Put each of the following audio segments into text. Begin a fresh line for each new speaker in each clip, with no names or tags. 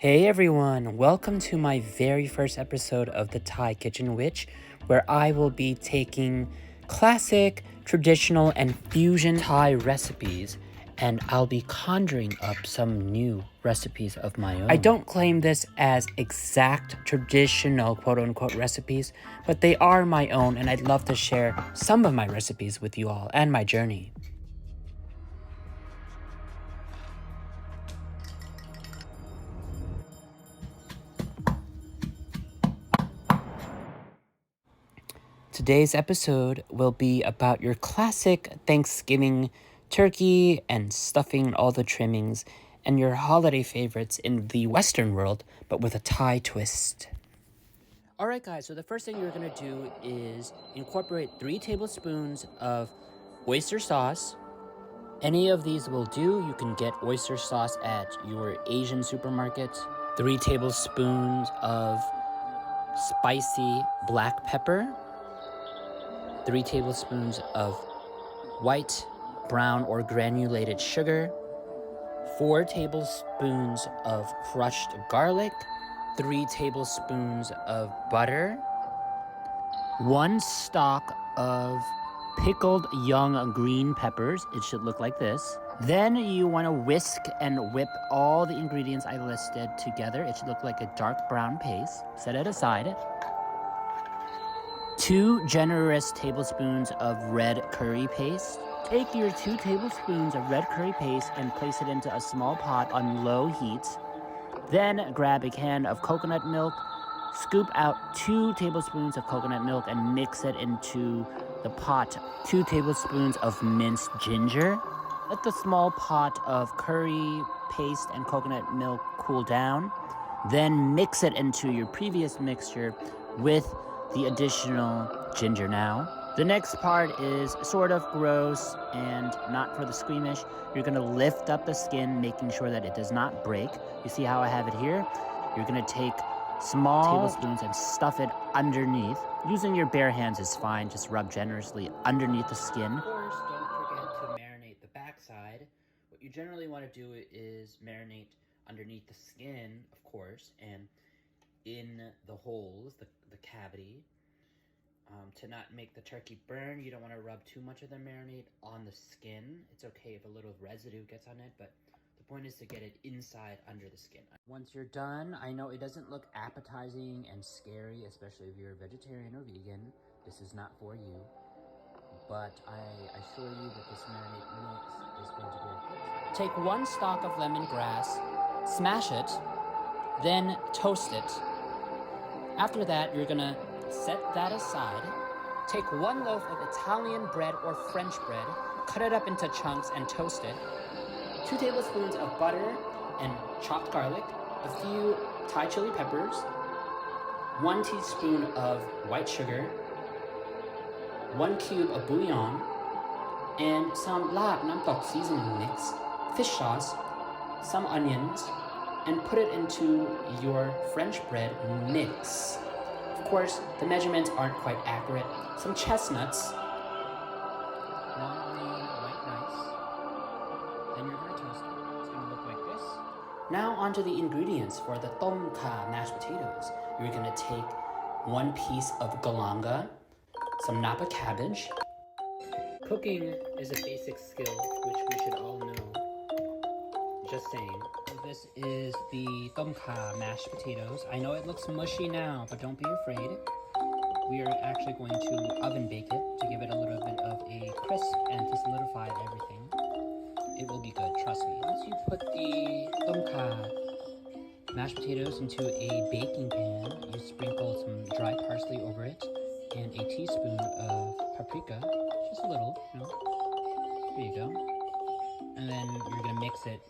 Hey everyone, welcome to my very first episode of the Thai Kitchen Witch, where I will be taking classic, traditional, and fusion Thai recipes, and I'll be conjuring up some new recipes of my own. I don't claim this as exact traditional quote-unquote recipes, but they are my own, and I'd love to share some of my recipes with you all and my journey. Today's episode will be about your classic Thanksgiving turkey and stuffing all the trimmings and your holiday favorites in the Western world, but with a Thai twist. Alright guys, so the first thing you're gonna do is incorporate 3 tablespoons of oyster sauce. Any of these will do. You can get oyster sauce at your Asian supermarket. 3 tablespoons of spicy black pepper. 3 tablespoons of white, brown, or granulated sugar, 4 tablespoons of crushed garlic, 3 tablespoons of butter, 1 stalk of pickled young green peppers. It should look like this. Then you want to whisk and whip all the ingredients I listed together. It should look like a dark brown paste. Set it aside. 2 generous tablespoons of red curry paste. Take your 2 tablespoons of red curry paste and place it into a small pot on low heat. Then grab a can of coconut milk, scoop out 2 tablespoons of coconut milk and mix it into the pot. 2 tablespoons of minced ginger. Let the small pot of curry paste and coconut milk cool down. Then mix it into your previous mixture with the additional ginger now. The next part is sort of gross and not for the squeamish. You're gonna lift up the skin, making sure that it does not break. You see how I have it here? You're gonna take small tablespoons and stuff it underneath. Using your bare hands is fine, just rub generously underneath the skin. Of course, don't forget to marinate the backside. What you generally want to do is marinate underneath the skin, of course, and in the holes, the cavity. To not make the turkey burn, you don't want to rub too much of the marinade on the skin. It's okay if a little residue gets on it, but the point is to get it inside under the skin. Once you're done, I know it doesn't look appetizing and scary, especially if you're a vegetarian or vegan. This is not for you, but I assure you that this marinade mix is going to be good. Take 1 stalk of lemongrass, smash it, then toast it. After that, you're gonna set that aside. Take 1 loaf of Italian bread or French bread, cut it up into chunks and toast it. 2 tablespoons of butter and chopped garlic, a few Thai chili peppers, 1 teaspoon of white sugar, 1 cube of bouillon, and some lap nam tok seasoning mix, fish sauce, some onions, and put it into your French bread mix. Of course, the measurements aren't quite accurate. Some chestnuts, long green white rice. Then you're gonna toast it. It's gonna look like this. Now onto the ingredients for the tom kha mashed potatoes. You're gonna take 1 piece of galanga, some napa cabbage. Cooking is a basic skill which we should all know. Just saying. This is the tom kha mashed potatoes. I know it looks mushy now, but don't be afraid. We are actually going to oven bake it to give it a little bit of a crisp and to solidify everything. It will be good, trust me. Once you put the tom kha mashed potatoes into a baking pan, you sprinkle some dry parsley over it and a teaspoon of paprika, just a little, you know. There you go. And then you're gonna mix it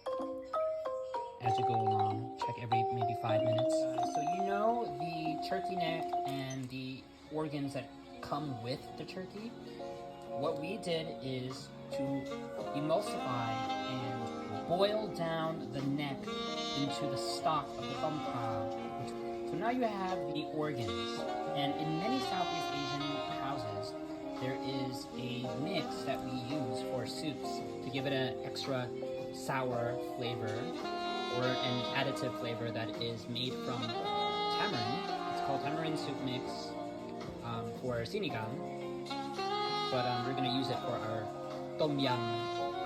as you go along. Check every maybe 5 minutes. So you know the turkey neck and the organs that come with the turkey. What we did is to emulsify and boil down the neck into the stock of the tom kha. So now you have the organs, and in many Southeast Asian houses there is a mix that we use for soups to give it an extra sour flavor. or an additive flavor that is made from tamarind. It's called tamarind soup mix for sinigang, but we're gonna use it for our tom yum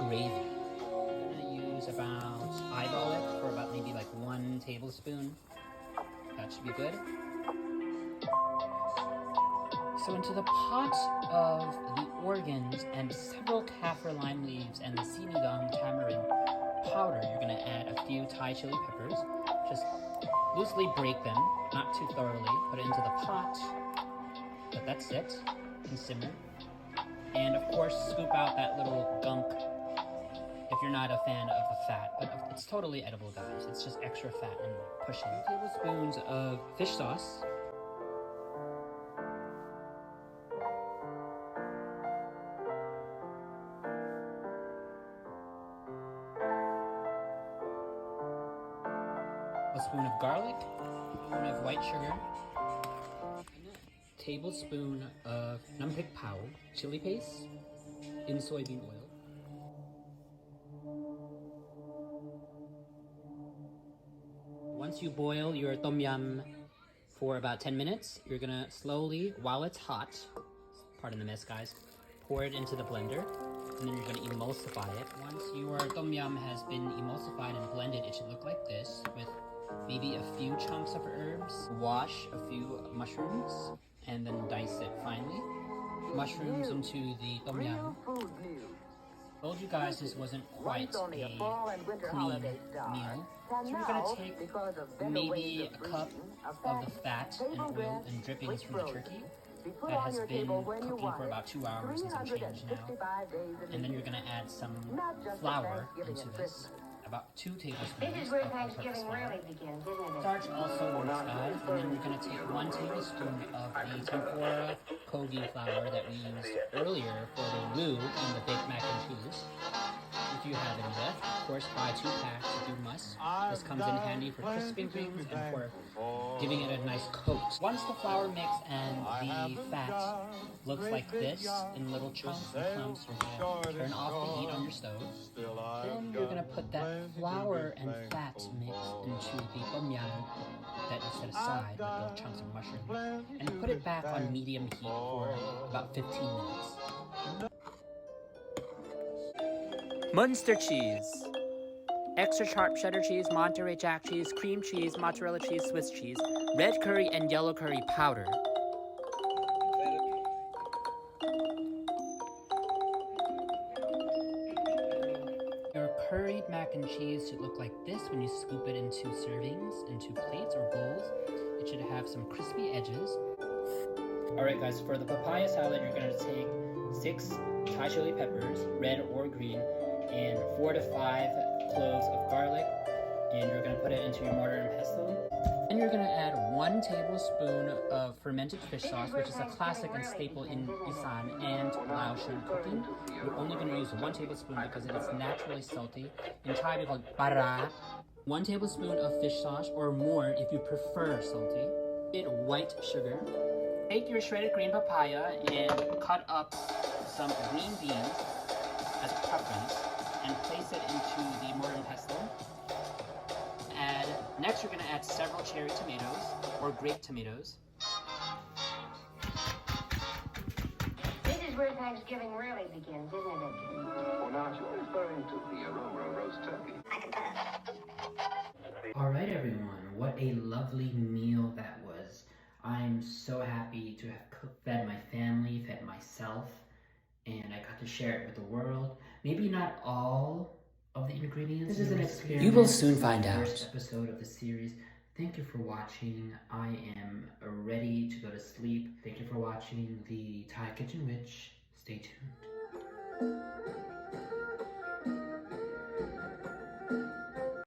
gravy. We're gonna use about, eyeball it for about maybe like 1 tablespoon. That should be good. So into the pot of the organs and several kaffir lime leaves and the sinigang tamarind powder, you're gonna add a few Thai chili peppers. Just loosely break them, not too thoroughly. Put it into the pot. Let that sit and simmer. And of course, scoop out that little gunk if you're not a fan of the fat. But it's totally edible, guys. It's just extra fat and pushing. 2 tablespoons of fish sauce. A spoon of garlic, a spoon of white sugar, a tablespoon of nam phrik pao, chili paste in soybean oil. Once you boil your tom yum for about 10 minutes, you're gonna slowly, while it's hot, pardon the mess guys, pour it into the blender, and then you're gonna emulsify it. Once your tom yum has been emulsified and blended, it should look like this, with maybe a few chunks of herbs. Wash a few mushrooms and then dice it finely. Mushrooms into the tom yum. Told you guys this wasn't quite a clean meal. So we're gonna take maybe a cup of the fat and oil and drippings from the turkey that has been cooking for about 2 hours and some change now. And then you're gonna add some flour into this. About 2 tablespoons of all-purpose flour. Starch also works, guys. And then we're going to take 1 tablespoon of the tempura kogi flour that we used earlier for the roux and the baked mac and cheese. If you have any left, of course, buy 2 packs if you must. This comes in handy for crisping things and for giving it a nice coat. Once the flour mix and the fat looks like this in little chunks and clumps, you're going to turn off the heat on your stove. Then you're going to put that flour and fat mix into the tom yum that you set aside with little chunks of mushroom and put it back on medium heat for about 15 minutes. Munster cheese. Extra sharp cheddar cheese, Monterey Jack cheese, cream cheese, mozzarella cheese, Swiss cheese, red curry and yellow curry powder. Your curried mac and cheese should look like this when you scoop it into servings, into plates or bowls. It should have some crispy edges. Alright guys, for the papaya salad, you're going to take 6 Thai chili peppers, red or green, and 4 to 5 cloves of garlic, and you're going to put it into your mortar and pestle. Then you're going to add 1 tablespoon of fermented fish sauce, which is a classic and staple in Isan and Laotian cooking. We're only going to use 1 tablespoon because it is naturally salty. In Thai we call it para. 1 tablespoon of fish sauce, or more if you prefer salty. White sugar. Take your shredded green papaya and cut up some green beans as a preference and place it into the mortar and pestle. Next, you're going to add several cherry tomatoes or grape tomatoes.
This is where Thanksgiving really begins, isn't it?
Well, now, you're referring to the aroma roast turkey.
Alright everyone, what a lovely meal that was. I'm so happy to have fed my family, fed myself, and I got to share it with the world. Maybe not all of the ingredients. This is an experiment. You will soon find out. First episode of the series. Thank you for watching. I am ready to go to sleep. Thank you for watching the Thai Kitchen Witch. Stay tuned.